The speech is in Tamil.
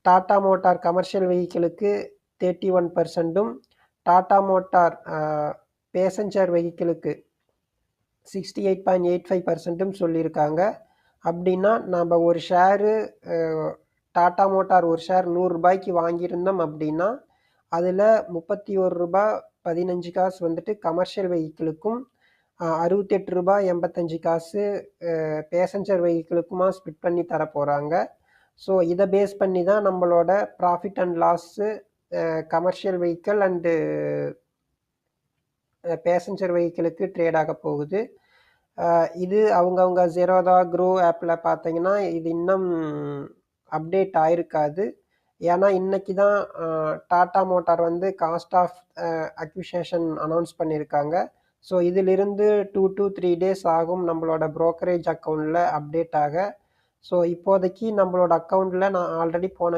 டாடா மோட்டார் கமர்ஷியல் வெஹிக்கிளுக்கு 31%ம் டாடா மோட்டார் பேசஞ்சர் வெஹிக்கிளுக்கு 68.85%ம் சொல்லியிருக்காங்க. அப்படின்னா நம்ம ஒரு ஷேரு டாடா மோட்டார் ஒரு ஷேர் ₹100 வாங்கியிருந்தோம் அப்படின்னா அதில் ₹31.15 வந்துட்டு கமர்ஷியல் வெஹிக்கிளுக்கும் ₹68.85 பேசஞ்சர் வெஹிக்கிளுக்குமா ஸ்பிட் பண்ணி தர போகிறாங்க. ஸோ இதை பேஸ் பண்ணி தான் நம்மளோட profit and loss commercial vehicle and passenger வெஹிக்கிளுக்கு ட்ரேட் ஆக போகுது. இது அவங்கவுங்க ஜெரோதா க்ரோ ஆப்பில் பார்த்தீங்கன்னா இது இன்னும் அப்டேட் ஆயிருக்காது. ஏன்னா இன்னைக்கு தான் டாடா மோட்டார் வந்து காஸ்ட் ஆஃப் அக்விசேஷன் அனௌன்ஸ் பண்ணியிருக்காங்க. ஸோ இதிலிருந்து 2 to 3 days ஆகும் நம்மளோட ப்ரோக்கரேஜ் அக்கௌண்ட்டில் அப்டேட் ஆக. ஸோ இப்போதைக்கு நம்மளோட அக்கௌண்ட்டில் நான் ஆல்ரெடி போன